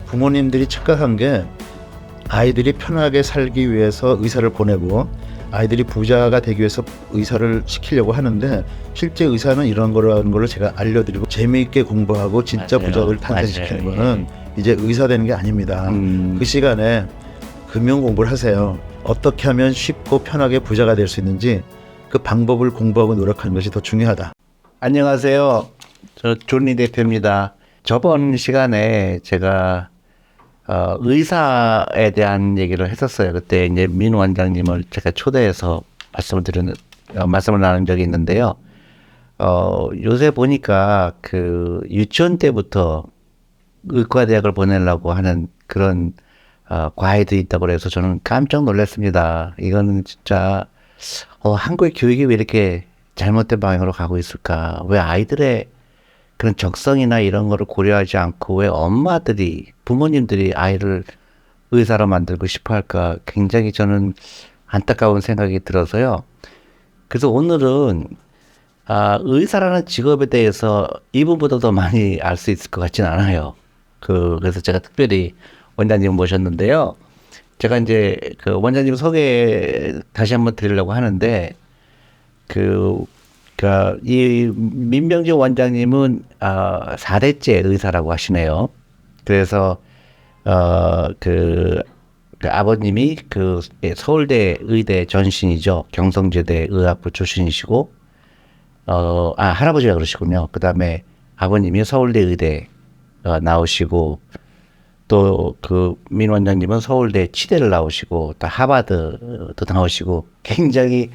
부모님들이 착각한 게 아이들이 편하게 살기 위해서 의사를 보내고 아이들이 부자가 되기 위해서 의사를 시키려고 하는데 실제 의사는 이런 거라는 걸 제가 알려드리고 재미있게 공부하고 진짜 맞아요. 부자를 탄생시키는 맞아요. 거는 이제 의사 되는 게 아닙니다. 그 시간에 금융 공부를 하세요. 어떻게 하면 쉽고 편하게 부자가 될 수 있는지 그 방법을 공부하고 노력하는 것이 더 중요하다. 안녕하세요. 저 존리 대표입니다. 저번 시간에 제가 의사에 대한 얘기를 했었어요. 그때 이제 민 원장님을 제가 초대해서 말씀을 나눈 적이 있는데요. 요새 보니까 그 유치원 때부터 의과대학을 보내려고 하는 그런 과외도 있다고 그래서 저는 깜짝 놀랐습니다. 이거는 진짜 한국의 교육이 왜 이렇게 잘못된 방향으로 가고 있을까? 왜 아이들의 그런 적성이나 이런 거를 고려하지 않고 왜 엄마들이, 부모님들이 아이를 의사로 만들고 싶어 할까? 굉장히 저는 안타까운 생각이 들어서요. 그래서 오늘은 의사라는 직업에 대해서 이분보다 더 많이 알 수 있을 것 같진 않아요. 그래서 제가 특별히 원장님 모셨는데요. 제가 이제 그 원장님 소개 다시 한번 드리려고 하는데, 이 민병재 원장님은 4대째 의사라고 하시네요. 그래서 그 아버님이 서울대 의대 전신이죠. 경성제대 의학부 출신이시고, 할아버지가 그러시군요. 그 다음에 아버님이 서울대 의대 나오시고, 또 민 원장님은 서울대 치대를 나오시고, 또 하버드도 나오시고, 굉장히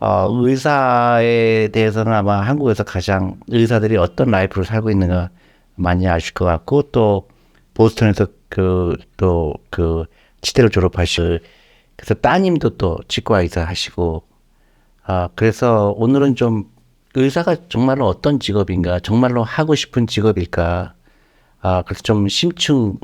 의사에 대해서는 아마 한국에서 가장 의사들이 어떤 라이프를 살고 있는가 많이 아실 것 같고, 또 보스턴에서 치대를 졸업하시고, 그래서 따님도 또 치과 의사 하시고, 그래서 오늘은 좀 의사가 정말로 어떤 직업인가, 정말로 하고 싶은 직업일까, 그래서 좀 심층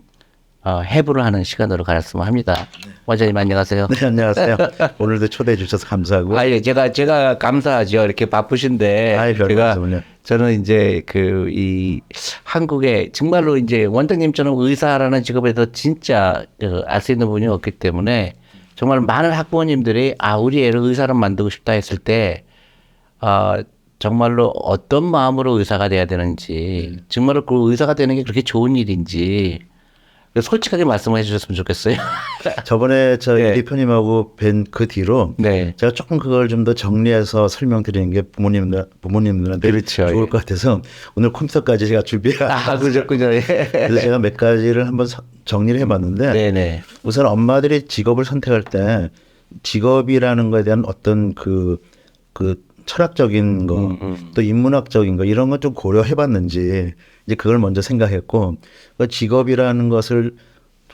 해부를 하는 시간으로 가졌으면 합니다. 원장님 안녕하세요. 네, 안녕하세요. 오늘도 초대해 주셔서 감사하고. 예, 제가 감사하죠. 이렇게 바쁘신데. 별 말씀을요. 저는 이제 이 한국에 정말로 이제 원장님처럼 의사라는 직업에 대해서 진짜 알 수 있는 분이 없기 때문에 정말 많은 학부모님들이 우리 애를 의사로 만들고 싶다 했을 때, 정말로 어떤 마음으로 의사가 돼야 되는지, 정말로 그 의사가 되는 게 그렇게 좋은 일인지, 솔직하게 말씀을 해주셨으면 좋겠어요. 저번에 저희 네. 대표님하고 뵌 그 뒤로 네. 제가 조금 그걸 좀 더 정리해서 설명드리는 게 부모님들한테 그렇죠. 좋을 것 같아서 오늘 컴퓨터까지 제가 준비해서 그렇군요. 그래서 제가 몇 가지를 한번 정리를 해봤는데 네네. 우선 엄마들이 직업을 선택할 때 직업이라는 거에 대한 어떤 그 철학적인 거, 또 인문학적인 거 이런 것 좀 고려해봤는지 이제 그걸 먼저 생각했고 그 직업이라는 것을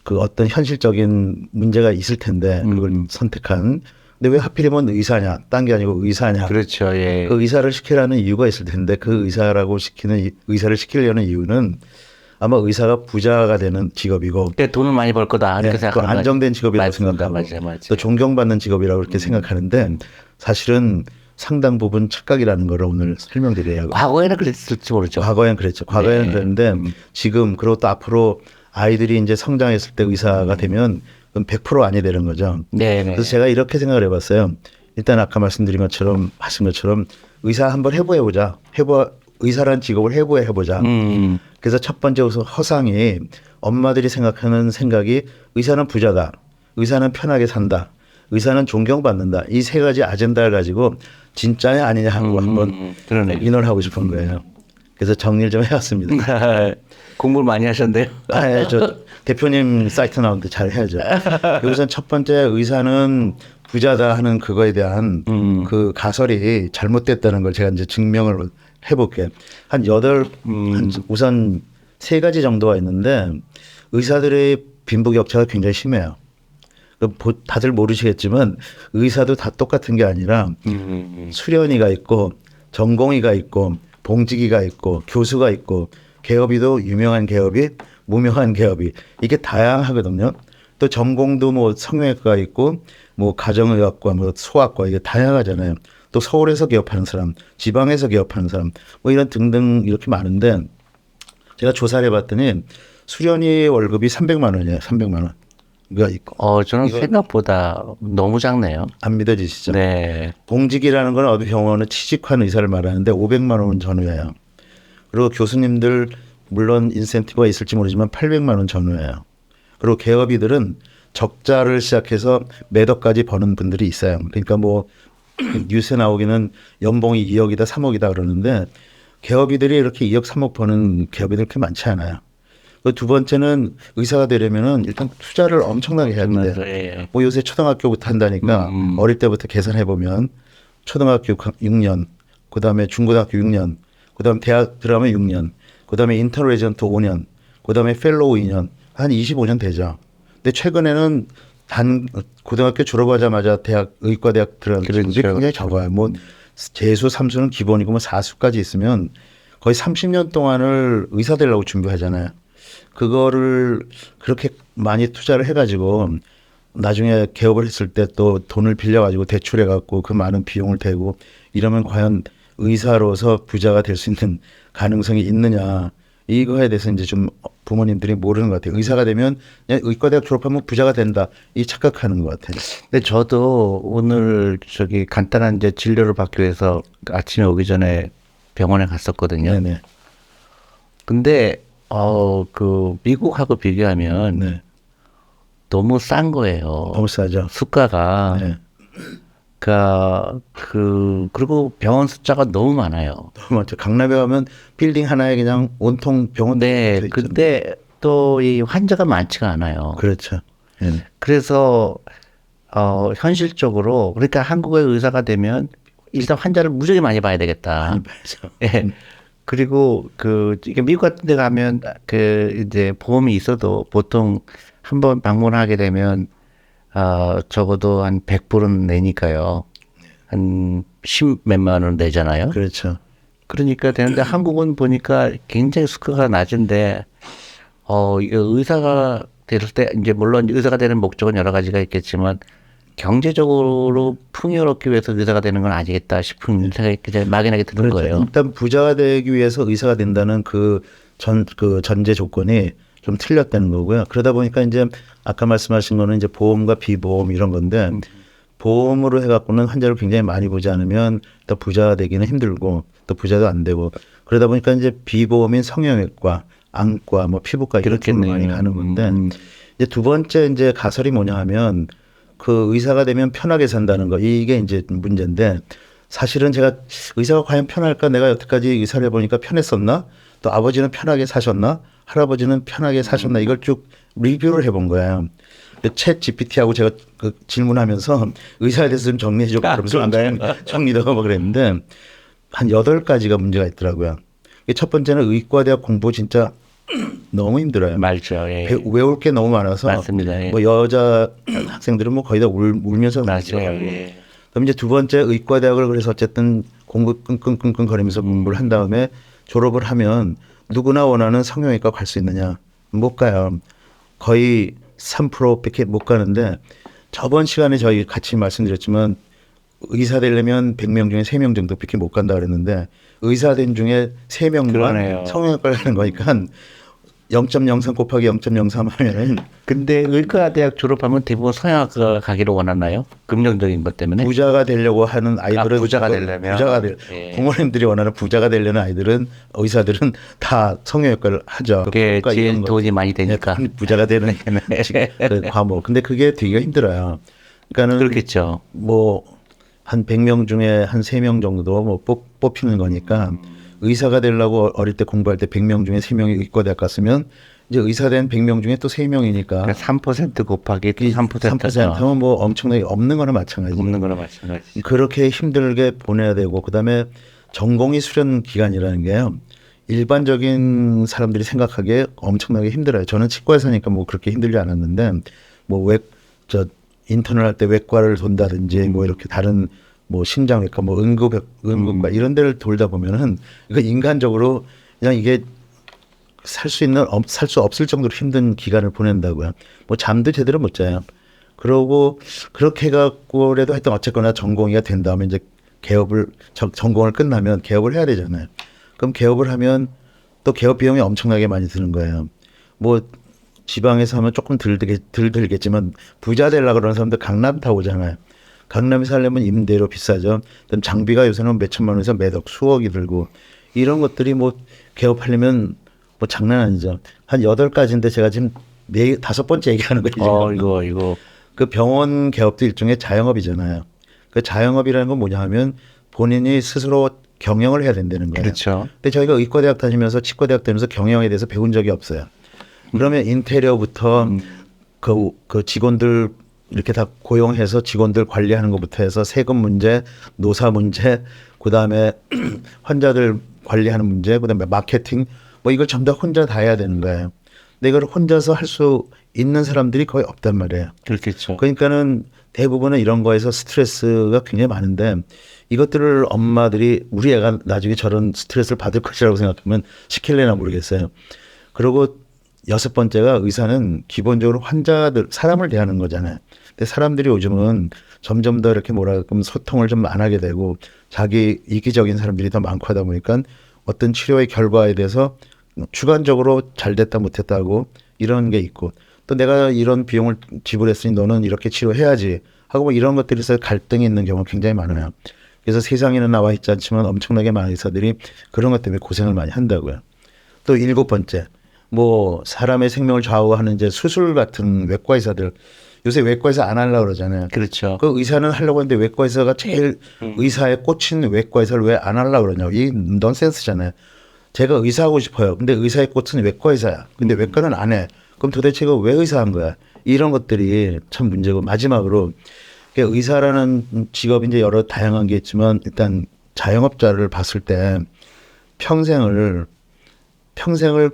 그 어떤 현실적인 문제가 있을 텐데 그걸 선택한. 근데 왜 하필이면 의사냐, 딴 게 아니고 의사냐. 그렇죠. 예. 그 의사를 시키라는 이유가 있을 텐데 그 의사를 시키려는 이유는 아마 의사가 부자가 되는 직업이고 그때 돈을 많이 벌 거다 이렇게 또 생각하는 안정된 직업이라고 맞습니다. 생각하고 맞아요. 또 존경받는 직업이라고 그렇게 생각하는데 사실은 상당 부분 착각이라는 걸 오늘 설명드려요. 과거에는 그랬을지 모르죠. 과거엔 그랬죠. 과거에는 네. 그랬는데 지금 그리고 또 앞으로 아이들이 이제 성장했을 때 의사가 되면 그건 100% 아니 되는 거죠. 네네. 그래서 제가 이렇게 생각을 해봤어요. 일단 아까 말씀드린 것처럼 의사 한번 해보자. 의사라는 직업을 해보자. 그래서 첫 번째 우선 허상이 엄마들이 생각하는 생각이 의사는 부자다. 의사는 편하게 산다. 의사는 존경받는다. 이 세 가지 아젠다를 가지고 진짜냐 아니냐 하고 한번 그러네. 인원을 하고 싶은 거예요. 그래서 정리를 좀 해왔습니다. 공부를 많이 하셨네요. 저 대표님 사이트 나오는데 잘 해야죠. 우선 첫 번째 의사는 부자다 하는 그거에 대한 그 가설이 잘못됐다는 걸 제가 이제 증명을 해볼게요. 우선 세 가지 정도가 있는데 의사들의 빈부격차가 굉장히 심해요. 다들 모르시겠지만 의사도 다 똑같은 게 아니라 수련의가 있고 전공의가 있고 봉직의가 있고 교수가 있고 개업이도 유명한 개업이 무명한 개업이 이게 다양하거든요. 또 전공도 뭐 성형외과 있고 뭐 가정의학과 뭐 소아과 이게 다양하잖아요. 또 서울에서 개업하는 사람, 지방에서 개업하는 사람 뭐 이런 등등 이렇게 많은데 제가 조사를 해봤더니 수련이 월급이 300만 원이에요. 300만 원. 그러니까 저는 생각보다 너무 작네요. 안 믿어지시죠? 네. 공직이라는 건 어디 병원은 취직한 의사를 말하는데 500만 원은 전후예요. 그리고 교수님들 물론 인센티브가 있을지 모르지만 800만 원 전후예요. 그리고 개업이들은 적자를 시작해서 매덕까지 버는 분들이 있어요. 그러니까 뭐 뉴스에 나오기는 연봉이 2억이다 3억이다 그러는데 개업이들이 이렇게 2억 3억 버는 개업이들 그렇게 많지 않아요. 그 두 번째는 의사가 되려면은 일단 투자를 엄청나게 해야 돼요. 예. 뭐 요새 초등학교부터 한다니까 어릴 때부터 계산해 보면 초등학교 6년, 그다음에 중고등학교 6년, 그다음에 대학 들어가면 6년, 그다음에 인터레전트 5년, 그다음에 펠로우 2년, 한 25년 되죠. 근데 최근에는 단 고등학교 졸업하자마자 대학 의과대학 들어가는 친구들이 굉장히 적어요. 뭐 재수, 삼수는 기본이고 뭐 사수까지 있으면 거의 30년 동안을 의사 되려고 준비하잖아요. 그거를 그렇게 많이 투자를 해가지고 나중에 개업을 했을 때 또 돈을 빌려가지고 대출해갖고 그 많은 비용을 대고 이러면 과연 의사로서 부자가 될 수 있는 가능성이 있느냐. 이거에 대해서 이제 좀 부모님들이 모르는 것 같아요. 의사가 되면 그냥 의과대학 졸업하면 부자가 된다. 이 착각하는 것 같아요. 근데 저도 오늘 간단한 이제 진료를 받기 위해서 아침에 오기 전에 병원에 갔었거든요. 네네. 근데 그 미국하고 비교하면 네. 너무 싼 거예요. 너무 싸죠. 수가가. 네. 그리고 병원 숫자가 너무 많아요. 너무 많죠. 강남에 가면 빌딩 하나에 그냥 온통 병원. 네, 붙어 있죠. 근데 또 이 환자가 많지가 않아요. 그렇죠. 네. 그래서 현실적으로 그러니까 한국의 의사가 되면 일단 환자를 무지하게 많이 봐야 되겠다. 많이 봐야죠. 예. 그리고 이게 미국 같은 데 가면 이제 보험이 있어도 보통 한번 방문하게 되면 적어도 한 100불은 내니까요. 한 10몇만 원 내잖아요. 그렇죠. 그러니까 되는데 한국은 보니까 굉장히 수가가 낮은데 이게 의사가 될 때 이제 물론 의사가 되는 목적은 여러 가지가 있겠지만 경제적으로 풍요롭기 위해서 의사가 되는 건 아니겠다 싶은 생각이 그냥 막연하게 드는 그렇죠. 거예요. 일단 부자가 되기 위해서 의사가 된다는 그 전제 조건이 좀 틀렸다는 거고요. 그러다 보니까 이제 아까 말씀하신 거는 이제 보험과 비보험 이런 건데 보험으로 해갖고는 환자를 굉장히 많이 보지 않으면 또 부자가 되기는 힘들고 또 부자도 안 되고 그러다 보니까 이제 비보험인 성형외과, 안과, 뭐 피부과 이런 쪽으로 많이 가는 건데 이제 두 번째 이제 가설이 뭐냐 하면 그 의사가 되면 편하게 산다는 거 이게 이제 문제인데 사실은 제가 의사가 과연 편할까 내가 여태까지 의사를 해보니까 편했었나 또 아버지는 편하게 사셨나 할아버지는 편하게 사셨나 이걸 쭉 리뷰를 해본 거예요. 챗 GPT하고 제가 그 질문하면서 의사에 대해서 좀 정리해줘 그러면서 정리도 막 그랬는데 한 8가지가 문제가 있더라고요. 첫 번째는 의과대학 공부 진짜 너무 힘들어요. 맞죠. 예. 외울 게 너무 많아서 맞습니다. 예. 뭐 여자 학생들은 뭐 거의 다 울면서 맞아요. 예. 그럼 이제 두 번째 의과대학을 그래서 어쨌든 공부 끙끙끙끙 거리면서 공부를 한 다음에 졸업을 하면 누구나 원하는 성형외과 갈 수 있느냐 못 가요. 거의 3%밖에 못 가는데 저번 시간에 저희 같이 말씀드렸지만 의사 되려면 100명 중에 3명 정도밖에 못 간다 그랬는데 의사 된 중에 3명만 그러네요. 성형외과를 가는 거니까 0.03 곱하기 0.03 하면은 근데 의과대학 졸업하면 대부분 성형외과 가기를 원하나요? 금전적인 것 때문에? 부자가 되려고 하는 아이들은 부자가 되려면? 예. 부모님들이 원하는 부자가 되려는 아이들은 의사들은 다 성형외과를 하죠. 그게 그러니까 제일 이런 거. 돈이 많이 되니까. 부자가 되는 그 과목. 근데 그게 되게 힘들어요. 그러니까는 그렇겠죠. 뭐 한 100명 중에 한 3명 정도 뭐 뽑히는 거니까 의사가 되려고 어릴 때 공부할 때 100명 중에 3명이 의과대학 갔으면 이제 의사 된 100명 중에 또 3명이니까 그러니까 3% 곱하기 3%죠. 3%면 뭐 엄청나게 없는 거나 마찬가지. 없는 거나 마찬가지. 그렇게 힘들게 보내야 되고 그다음에 전공의 수련 기간이라는 게요. 일반적인 사람들이 생각하기에 엄청나게 힘들어요. 저는 치과에서니까 뭐 그렇게 힘들지 않았는데 뭐 인턴을 할 때 외과를 돈다든지 뭐 이렇게 다른 뭐 신장외과 뭐 응급과 이런 데를 돌다 보면은 이거 인간적으로 그냥 이게 살 수 없을 정도로 힘든 기간을 보낸다고요. 뭐 잠도 제대로 못 자요. 그러고 그렇게 해갖고라도 하여튼 어쨌거나 전공의가 된 다음에 이제 전공을 끝나면 개업을 해야 되잖아요. 그럼 개업을 하면 또 개업 비용이 엄청나게 많이 드는 거예요. 뭐 지방에서 하면 조금 덜 들겠지만 부자 되려고 그러는 사람들 강남 다 오잖아요. 강남에 살려면 임대료 비싸죠. 그다음 장비가 요새는 몇 천만 원에서 매덕 수억이 들고 이런 것들이 뭐 개업하려면 뭐 장난 아니죠. 한 8가지인데 제가 지금 5번째 얘기하는 거예요. 이거. 그 병원 개업도 일종의 자영업이잖아요. 그 자영업이라는 건 뭐냐 하면 본인이 스스로 경영을 해야 된다는 거예요. 그렇죠. 근데 저희가 의과대학 다니면서 치과대학 다니면서 경영에 대해서 배운 적이 없어요. 그러면 인테리어부터 그 직원들 이렇게 다 고용해서 직원들 관리하는 것부터 해서 세금 문제, 노사 문제, 그다음에 환자들 관리하는 문제, 그다음에 마케팅 뭐 이걸 전부 다 혼자 다 해야 되는 거예요. 근데 이걸 혼자서 할 수 있는 사람들이 거의 없단 말이에요. 그렇겠죠. 그러니까는 대부분은 이런 거에서 스트레스가 굉장히 많은데 이것들을 엄마들이 우리 애가 나중에 저런 스트레스를 받을 것이라고 생각하면 시킬래나 모르겠어요. 그리고 6번째가 의사는 기본적으로 환자들, 사람을 대하는 거잖아요. 근데 사람들이 요즘은 점점 더 이렇게 소통을 좀 안 하게 되고 자기 이기적인 사람들이 더 많고 하다 보니까 어떤 치료의 결과에 대해서 주관적으로 잘 됐다 못했다고 이런 게 있고 또 내가 이런 비용을 지불했으니 너는 이렇게 치료해야지 하고 뭐 이런 것들에서 갈등이 있는 경우가 굉장히 많아요. 그래서 세상에는 나와 있지 않지만 엄청나게 많은 의사들이 그런 것 때문에 고생을 많이 한다고요. 또 7번째, 뭐 사람의 생명을 좌우하는 이제 수술 같은 외과 의사들 요새 외과에서 안 하려고 그러잖아요. 그렇죠. 그 의사는 하려고 하는데 외과 의사가 제일 의사에 꽂힌 외과 의사를 왜 안 하려고 그러냐고. 이 넌센스잖아요. 제가 의사하고 싶어요. 근데 의사에 꽂힌 외과 의사야. 근데 외과는 안 해. 그럼 도대체 이거 왜 의사한 거야? 이런 것들이 참 문제고 마지막으로 의사라는 직업이 이제 여러 다양한 게 있지만 일단 자영업자를 봤을 때 평생을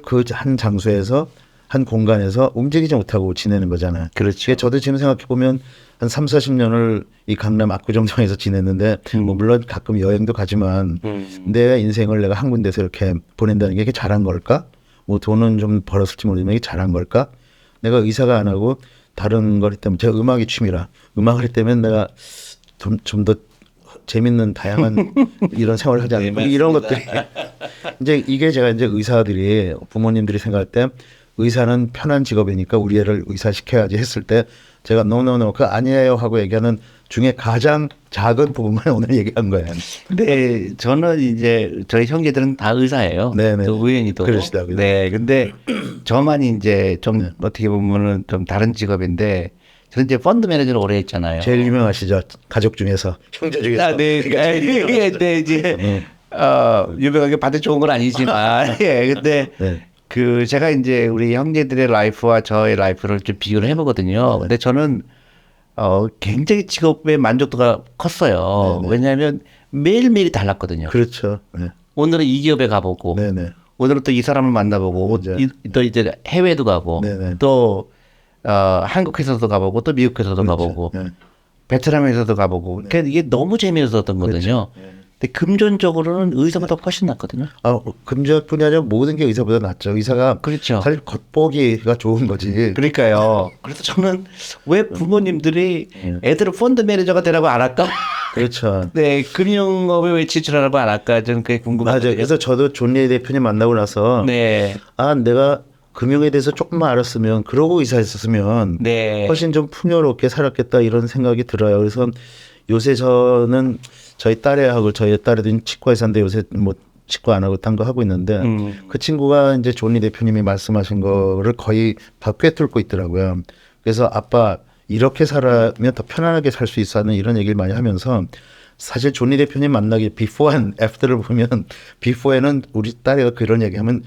그 한 장소에서 한 공간에서 움직이지 못하고 지내는 거잖아요. 그렇죠. 저도 지금 생각해 보면 한 30-40년을 이 강남 압구정동에서 지냈는데 뭐 물론 가끔 여행도 가지만 내 인생을 내가 한 군데서 이렇게 보낸다는 게 이게 잘한 걸까? 뭐 돈은 좀 벌었을지 모르지만 이게 잘한 걸까? 내가 의사가 안 하고 다른 걸 했다면 제가 음악이 취미라 음악을 했다면 내가 좀 더 재밌는 다양한 이런 생활을 하지 않을까? 이런 것들이 이제 이게 제가 이제 의사들이 부모님들이 생각할 때 의사는 편한 직업이니까 우리 애를 의사 시켜야지 했을 때 제가 노노노 그거 아니에요 하고 얘기하는 중에 가장 작은 부분만 오늘 얘기한 거예요. 네, 저는 이제 저희 형제들은 다 의사예요. 네네. 또 우연히도. 그러시다고요. 네, 근데 저만 이제 좀 어떻게 보면은 좀 다른 직업인데 저는 이제 펀드 매니저를 오래 했잖아요. 제일 유명하시죠 가족 중에서 형제 중에서. 아, 네, 네, 이제 유명하게 받을 좋은 건 아니지만, 예, 근데 네. 그 제가 이제 우리 형제들의 라이프와 저의 라이프를 좀 비교를 해보거든요. 근데 저는 굉장히 직업의 만족도가 컸어요. 네네. 왜냐하면 매일매일이 달랐거든요. 그렇죠. 네. 오늘은 이 기업에 가보고, 네네. 오늘은 또 이 사람을 만나보고, 맞아요. 또 이제 해외도 가고, 네네. 또 한국에서도 가보고, 또 미국에서도 그렇죠. 가보고, 네. 베트남에서도 가보고, 그러니까 이게 너무 재미있었던 거거든요. 근데 금전적으로는 의사보다 훨씬 낫거든요. 금전뿐이 아니라 모든 게 의사보다 낫죠. 의사가 그렇죠. 사실 겉보기가 좋은 거지. 그러니까요. 그래서 저는 왜 부모님들이 애들을 펀드 매니저가 되라고 안 할까? 그렇죠. 네, 금융업에 왜 진출하라고 안 할까? 저는 그게 궁금하거든요. 맞아요. 그래서 저도 존리 대표님 만나고 나서 네, 내가 금융에 대해서 조금만 알았으면 그러고 의사했었으면 네, 훨씬 좀 풍요롭게 살았겠다 이런 생각이 들어요. 그래서 요새 저는 저희 딸애하고 저희 딸애도 치과 의사인데 요새 뭐 치과 안 하고 딴 거 하고 있는데 그 친구가 이제 존리 대표님이 말씀하신 거를 거의 다 꿰뚫고 있더라고요. 그래서 아빠 이렇게 살아면 더 편안하게 살 수 있어 하는 이런 얘기를 많이 하면서 사실 존리 대표님 만나기 비포 앤 애프터를 보면 비포에는 우리 딸애가 그런 얘기하면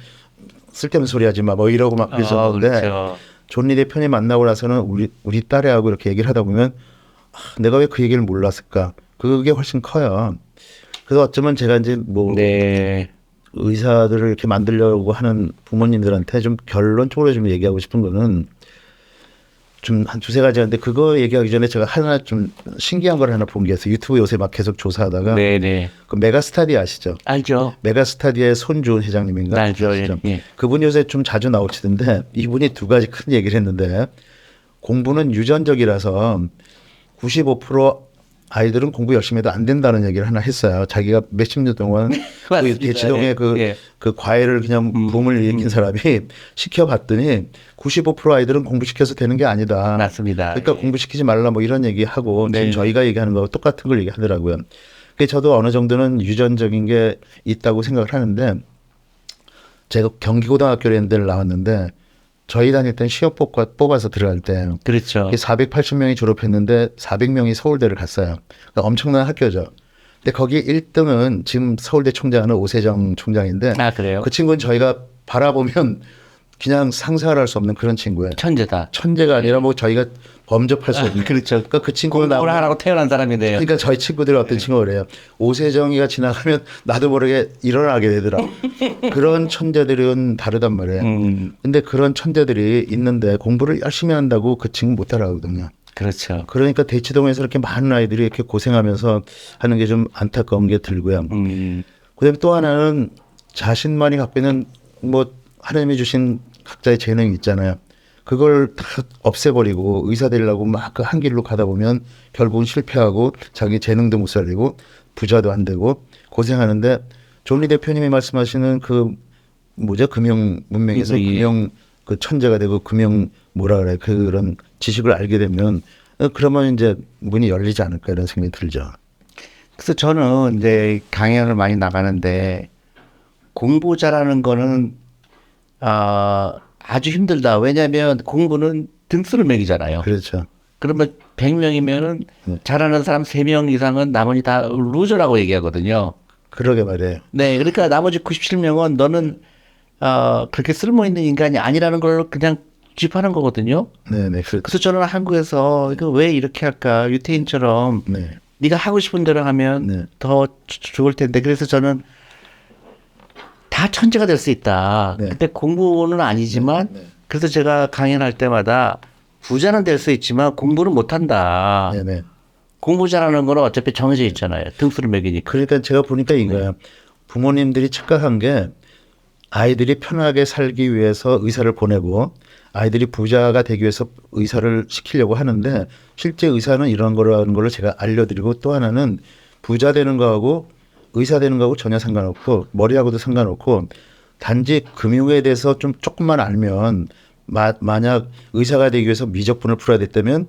쓸데없는 소리 하지 마 뭐 이러고 막 그랬었는데 그렇죠. 존리 대표님 만나고 나서는 우리 딸애하고 이렇게 얘기를 하다 보면 내가 왜 그 얘기를 몰랐을까? 그게 훨씬 커요. 그래서 어쩌면 제가 이제 뭐 네, 의사들을 이렇게 만들려고 하는 부모님들한테 좀 결론적으로 좀 얘기하고 싶은 거는 좀 한 2-3가지 하는데 그거 얘기하기 전에 제가 하나 좀 신기한 걸 하나 본 게 있어요. 유튜브 요새 막 계속 조사하다가 네, 네, 그 메가스타디 아시죠? 알죠. 메가스타디의 손주은 회장님인가? 알죠. 예, 아시죠? 예. 그분이 요새 좀 자주 나오시던데 이분이 2가지 큰 얘기를 했는데 공부는 유전적이라서 95% 아이들은 공부 열심히 해도 안 된다는 얘기를 하나 했어요. 자기가 몇십 년 동안 그 맞습니다. 대치동에 예. 그 과외를 그냥 붐을 일으킨 사람이 시켜봤더니 95% 아이들은 공부시켜서 되는 게 아니다. 맞습니다. 그러니까 공부시키지 말라 뭐 이런 얘기하고 네. 지금 저희가 얘기하는 거하고 똑같은 걸 얘기하더라고요. 그래서 저도 어느 정도는 유전적인 게 있다고 생각을 하는데 제가 경기고등학교에 데를 나왔는데 저희 다닐 땐 시험 뽑아서 들어갈 때 그렇죠. 480명이 졸업했는데 400명이 서울대를 갔어요. 그러니까 엄청난 학교죠. 근데 거기 1등은 지금 서울대 총장은 오세정 총장인데 아, 그래요? 그 친구는 저희가 바라보면 그냥 상상을 할 수 없는 그런 친구예요. 천재다. 천재가 아니라 뭐 저희가 범접할 수 없는. 그렇죠. 그러니까 그 친구는 공부를 하라고 태어난 사람이네요. 그러니까 저희 친구들이 어떤 친구가 그래요. 오세정이가 지나가면 나도 모르게 일어나게 되더라. 그런 천재들은 다르단 말이에요. 근데 그런 천재들이 있는데 공부를 열심히 한다고 그 친구 못 따라가거든요. 그렇죠. 그러니까 대치동에서 이렇게 많은 아이들이 이렇게 고생하면서 하는 게 좀 안타까운 게 들고요. 그다음에 또 하나는 자신만이 갖고 있는 뭐 하나님이 주신 각자의 재능이 있잖아요. 그걸 다 없애버리고 의사 되려고 막 그 한 길로 가다 보면 결국은 실패하고 자기 재능도 못 살리고 부자도 안 되고 고생하는데 존리 대표님이 말씀하시는 그 뭐죠 금융 문명에서 금융 그 천재가 되고 금융 뭐라 그래 그런 지식을 알게 되면 그러면 이제 문이 열리지 않을까 이런 생각이 들죠. 그래서 저는 이제 강연을 많이 나가는데 공부 잘하는 거는 아주 힘들다. 왜냐하면 공부는 등수를 매기잖아요. 그렇죠. 그러면 100명이면은 네. 잘하는 사람 3명 이상은 나머지 다 루저라고 얘기하거든요. 그러게 말이에요. 네, 그러니까 나머지 97명은 너는 그렇게 쓸모 있는 인간이 아니라는 걸 그냥 쥐파는 거거든요. 네네. 그렇죠. 그래서 저는 한국에서 이거 왜 이렇게 할까? 유태인처럼 네. 네가 하고 싶은 대로 하면 네. 더 좋을 텐데. 그래서 저는 다 천재가 될 수 있다. 네. 근데 공부는 아니지만 네. 그래서 제가 강연할 때마다 부자는 될 수 있지만 공부는 못한다. 네네. 공부 잘하는 거는 어차피 정해져 있잖아요. 등수를 매기니까. 그러니까 제가 보니까 이거예요. 부모님들이 착각한 게 아이들이 편하게 살기 위해서 의사를 보내고 아이들이 부자가 되기 위해서 의사를 시키려고 하는데 실제 의사는 이런 거라는 걸 제가 알려드리고 또 하나는 부자 되는 거하고 의사 되는 거하고 전혀 상관없고 머리하고도 상관없고 단지 금융에 대해서 좀 조금만 알면 만약 의사가 되기 위해서 미적분을 풀어야 됐다면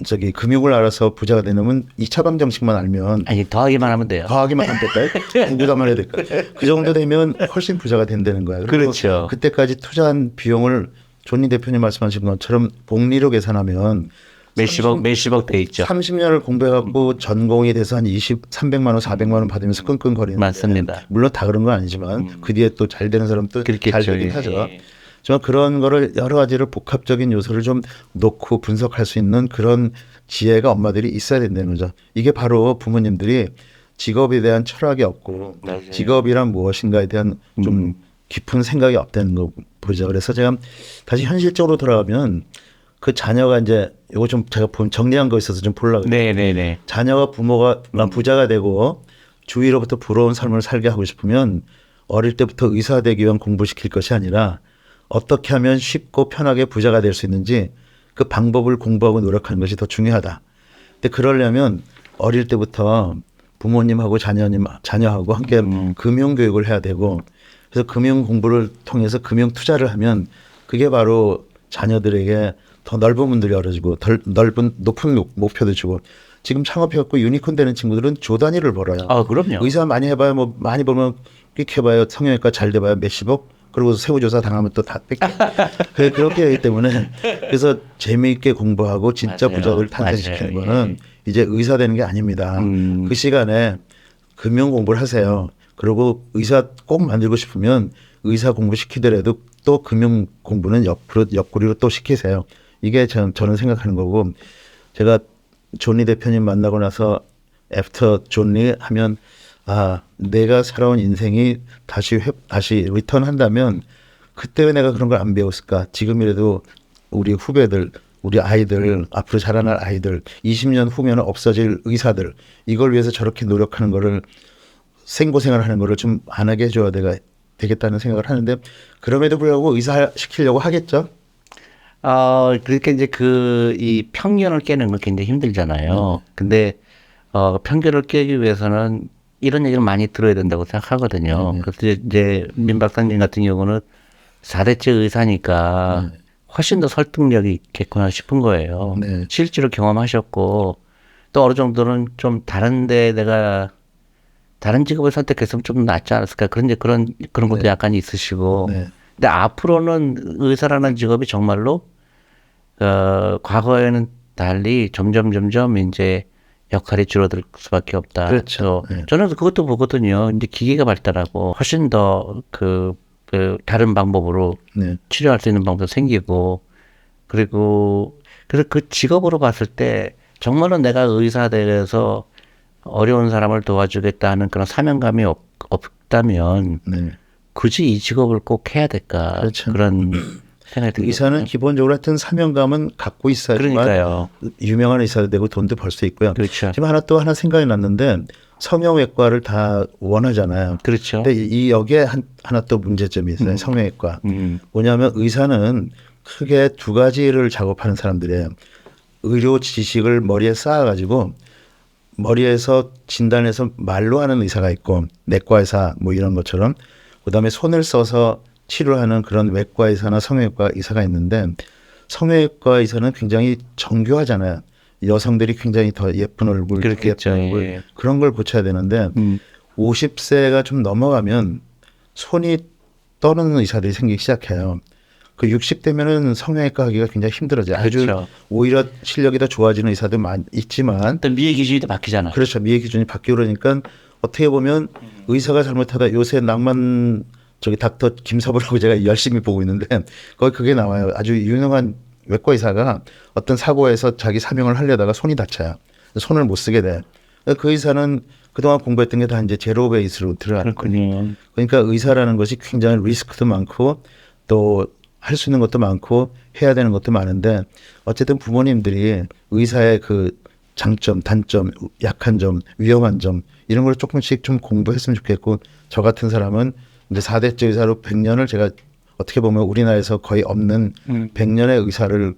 저기 금융을 알아서 부자가 되려면 2차 방정식만 알면 아니 더하기만 하면 돼요. 더하기만 하면 될까요? 공부만 해야 될까요? 그 정도 되면 훨씬 부자가 된다는 거예요. 그리고 그렇죠. 그때까지 투자한 비용을 존니 대표님 말씀하신 것처럼 복리로 계산하면 몇십억 돼 있죠. 30년을 공부해갖고 전공이 돼서 한 300만 원, 400만 원 받으면서 끙끙거리는. 맞습니다. 물론 다 그런 건 아니지만 그 뒤에 또 잘 되는 사람도 그렇겠죠. 잘 되긴 예. 하죠. 저 그런 거를 여러 가지를 복합적인 요소를 좀 놓고 분석할 수 있는 그런 지혜가 엄마들이 있어야 된다는 거죠. 이게 바로 부모님들이 직업에 대한 철학이 없고 맞아요. 직업이란 무엇인가에 대한 좀 깊은 생각이 없다는 거 보죠. 그래서 제가 다시 현실적으로 돌아가면 그 자녀가 이제 이거 좀 제가 정리한 거 있어서 좀 보려고. 네네네. 자녀가 부모가 부자가 되고 주위로부터 부러운 삶을 살게 하고 싶으면 어릴 때부터 의사 되기 위한 공부시킬 것이 아니라 어떻게 하면 쉽고 편하게 부자가 될 수 있는지 그 방법을 공부하고 노력하는 것이 더 중요하다. 근데 그러려면 어릴 때부터 부모님하고 자녀하고 함께 금융 교육을 해야 되고 그래서 금융 공부를 통해서 금융 투자를 하면 그게 바로 자녀들에게 더 넓은 문들이 열어지고 더 넓은 높은 목표도 주고 지금 창업해갖고 유니콘 되는 친구들은 조 단위를 벌어요. 그럼요. 의사 많이 해봐야 뭐 많이 벌면 끽 해봐요. 성형외과 잘 돼봐야 몇십억. 그리고 세무조사 당하면 또 다 뺏겨. 그렇게 하기 때문에 그래서 재미있게 공부하고 진짜 맞아요. 부자를 탄생시키는 맞아요. 거는 이제 의사 되는 게 아닙니다. 그 시간에 금융 공부를 하세요. 그리고 의사 꼭 만들고 싶으면 의사 공부 시키더라도 또 금융 공부는 옆구리로 또 시키세요. 이게 저는 생각하는 거고 제가 존리 대표님 만나고 나서 애프터 존리 하면 내가 살아온 인생이 다시 리턴한다면 그때 왜 내가 그런 걸 안 배웠을까? 지금이라도 우리 후배들, 우리 아이들, 앞으로 자라날 아이들, 20년 후면 없어질 의사들 이걸 위해서 저렇게 노력하는 거를 생고생을 하는 거를 좀 안 하게 해줘야 되겠다는 생각을 하는데 그럼에도 불구하고 의사 시키려고 하겠죠? 그러니까 이제 이 편견을 깨는 건 굉장히 힘들잖아요. 근데, 편견을 깨기 위해서는 이런 얘기를 많이 들어야 된다고 생각하거든요. 그래서 이제 민 박사님 같은 경우는 4대째 의사니까 훨씬 더 설득력이 있겠구나 싶은 거예요. 네. 실제로 경험하셨고, 또 어느 정도는 좀 다른데 내가 다른 직업을 선택했으면 좀 낫지 않았을까. 그런 것도 약간 있으시고. 네. 근데 앞으로는 의사라는 직업이 정말로 과거에는 달리 점점 이제 역할이 줄어들 수밖에 없다. 그렇죠. 또 저는 그것도 보거든요. 이제 기계가 발달하고 훨씬 더 다른 방법으로 네. 치료할 수 있는 방법도 생기고 그리고 그래서 그 직업으로 봤을 때 정말로 내가 의사 돼서 어려운 사람을 도와주겠다 하는 그런 사명감이 없다면 네. 굳이 이 직업을 꼭 해야 될까 그렇죠. 그런 생각이 들거든요. 의사는 기본적으로 하여튼 사명감은 갖고 있어야지만 그러니까요. 유명한 의사도 되고 돈도 벌 수 있고요. 그렇죠. 지금 하나 생각이 났는데 성형외과를 다 원하잖아요. 그렇죠. 근데 이 여기에 하나 또 문제점이 있어요. 성형외과. 뭐냐면 의사는 크게 두 가지를 작업하는 사람들이에요. 의료 지식을 머리에 쌓아가지고 머리에서 진단해서 말로 하는 의사가 있고 내과 의사 뭐 이런 것처럼 그다음에 손을 써서 치료하는 그런 외과 의사나 성형외과 의사가 있는데 성형외과 의사는 굉장히 정교하잖아요. 여성들이 굉장히 더 예쁜 얼굴, 그렇겠죠. 예쁜 얼굴 예. 그런 걸 고쳐야 되는데 50세가 좀 넘어가면 손이 떠는 의사들이 생기기 시작해요. 그 60대면은 성형외과 하기가 굉장히 힘들어져요. 아주 그렇죠. 오히려 실력이 더 좋아지는 의사도 있지만 또 미의 기준이 또 바뀌잖아요. 그렇죠. 미의 기준이 바뀌고 그러니까 어떻게 보면 의사가 잘못하다 요새 낭만 닥터 김서부라고 제가 열심히 보고 있는데 거기 그게 나와요. 아주 유명한 외과 의사가 어떤 사고에서 자기 사명을 하려다가 손이 다쳐요. 손을 못 쓰게 돼. 그 의사는 그동안 공부했던 게 다 이제 제로 베이스로 들어가는 거예요. 그렇군요. 그러니까 의사라는 것이 굉장히 리스크도 많고 또 할 수 있는 것도 많고 해야 되는 것도 많은데 어쨌든 부모님들이 의사의 그 장점, 단점, 약한 점, 위험한 점 이런 걸 조금씩 좀 공부했으면 좋겠고 저 같은 사람은 이제 4대째 의사로 100년을 제가 어떻게 보면 우리나라에서 거의 없는 100년의 의사를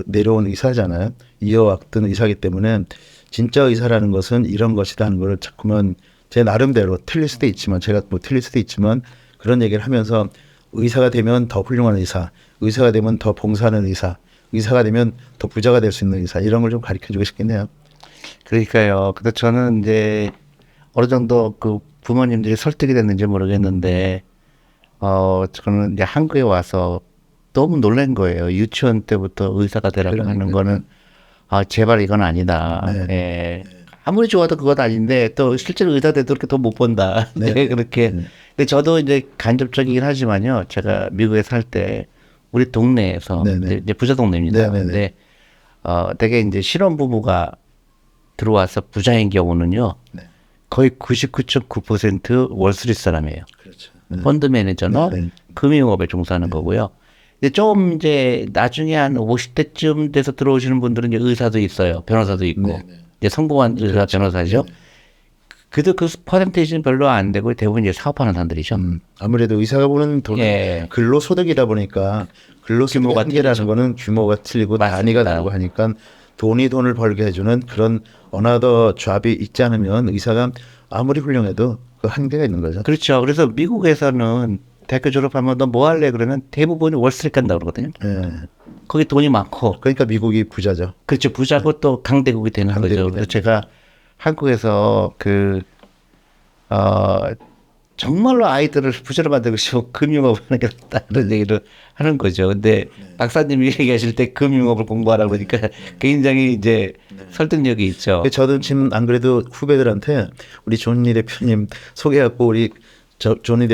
내려온 의사잖아요. 이어왔던 의사이기 때문에 진짜 의사라는 것은 이런 것이다 하는 걸 자꾸만 제 나름대로 틀릴 수도 있지만 제가 뭐 틀릴 수도 있지만 그런 얘기를 하면서 의사가 되면 더 훌륭한 의사, 의사가 되면 더 봉사하는 의사, 의사가 되면 더 부자가 될 수 있는 의사 이런 걸 좀 가르쳐주고 싶긴 해요. 그러니까요. 근데 저는 이제 어느 정도 그 부모님들이 설득이 됐는지 모르겠는데, 저는 이제 한국에 와서 너무 놀란 거예요. 유치원 때부터 의사가 되라고 하는 거는, 제발 이건 아니다. 네. 예. 아무리 좋아도 그건 아닌데, 또 실제로 의사 돼도 그렇게 돈 못 번다. 네. 그렇게. 네. 근데 저도 이제 간접적이긴 하지만요. 제가 미국에 살 때, 우리 동네에서, 네네. 이제 부자 동네입니다. 네네네. 근데, 되게 이제 신혼부부가 들어와서 부자인 경우는요. 네. 거의 99.9% 월스트리트 사람이에요. 그렇죠. 펀드 매니저나 네. 금융업에 종사하는 거고요. 근데 좀 이제 나중에 한 50대쯤 돼서 들어오시는 분들은 이제 의사도 있어요. 변호사도 있고. 네. 이제 성공한 의사 변호사죠. 그래도 그 퍼센테이지는 별로 안 되고 대부분 이제 사업하는 사람들이죠. 아무래도 의사가 보는 돈은 예. 근로소득이다 보니까 근로소득의 규모가 한계라는 거는 규모가 틀리고 맞습니다. 단위가 다르고 하니까 돈을 벌게 해주는 그런 어나더 잡이 있지 않으면 의사가 아무리 훌륭해도 그 한계가 있는 거죠. 그렇죠. 그래서 미국에서는 대학교 졸업하면 너 뭐 할래? 그러면 대부분이 월스트리트 간다고 그러거든요. 예. 거기 돈이 많고. 그러니까 미국이 부자죠. 그렇죠. 부자고 또 강대국이 되는 강대국이 거죠. 그래서 되는 제가 한국에서 정말로 아이들을 부자로 만들고 싶어 금융업을 하는 게 낫다는 얘기를 하는 거죠. 근데 박사님이 얘기하실 때 금융업을 공부하라고 그러니까 굉장히 이제 설득력이 있죠. 저도 지금 안 그래도 후배들한테 우리 존리 대표님 소개하고 우리 존리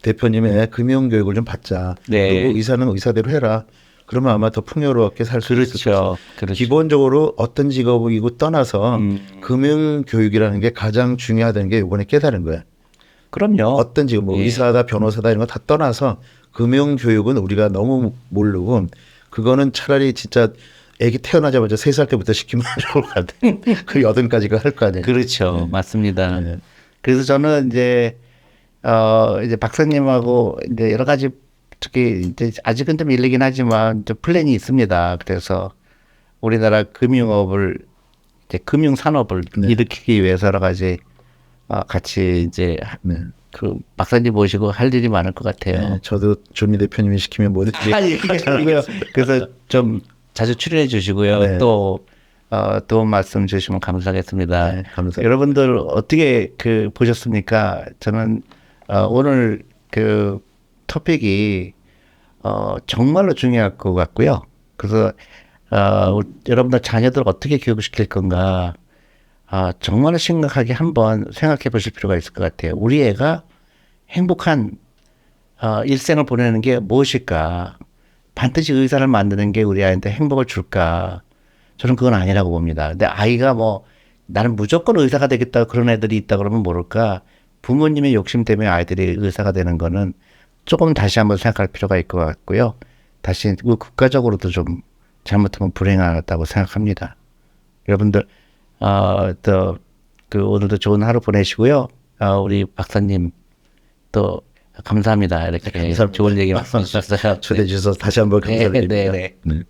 대표님의 금융교육을 좀 받자. 네. 그리고 의사는 의사대로 해라. 그러면 아마 더 풍요롭게 살 수 있을 그렇죠. 그렇죠. 기본적으로 어떤 직업이고 떠나서 금융교육이라는 게 가장 중요하다는 게 이번에 깨달은 거예요. 그럼요. 어떤 직업, 뭐 예. 의사다, 변호사다 이런 거 다 떠나서 금융교육은 우리가 너무 모르고 그거는 차라리 진짜 애기 태어나자마자 3살 때부터 시키면 좋을 것 같아요. 그 8까지가 할 거 아니에요. 그렇죠. 맞습니다. 네. 그래서 저는 이제 박사님하고 이제 여러 가지 특히 이제 아직은 좀 일리긴 하지만 좀 플랜이 있습니다. 그래서 우리나라 금융업을 이제 금융 산업을 네. 일으키기 위해서 여러 가지 같이 이제 네. 그 박사님 모시고 할 일이 많을 것 같아요. 네, 저도 조미 대표님이 시키면 뭐든지 아니 그게 아니고요. 그래서 좀 자주 출연해 주시고요. 네. 또 도움 말씀 주시면 감사하겠습니다. 네, 감사합니다. 여러분들 어떻게 그 보셨습니까? 저는 오늘 그 토픽이 정말로 중요할 것 같고요. 그래서 여러분들 자녀들 어떻게 교육시킬 건가 정말로 심각하게 한번 생각해 보실 필요가 있을 것 같아요. 우리 애가 행복한 일생을 보내는 게 무엇일까? 반드시 의사를 만드는 게 우리 아이한테 행복을 줄까? 저는 그건 아니라고 봅니다. 근데 아이가 뭐 나는 무조건 의사가 되겠다 그런 애들이 있다 그러면 모를까? 부모님의 욕심 때문에 아이들이 의사가 되는 거는 조금 다시 한번 생각할 필요가 있을 것 같고요. 다시 국가적으로도 좀 잘못하면 불행하다고 생각합니다. 여러분들 또 그 오늘도 좋은 하루 보내시고요. 우리 박사님 또 감사합니다. 이렇게 감사합니다. 좋은 얘기 말씀 주셨어요. 초대해 주셔서 다시 한번 감사드립니다. 네. 네.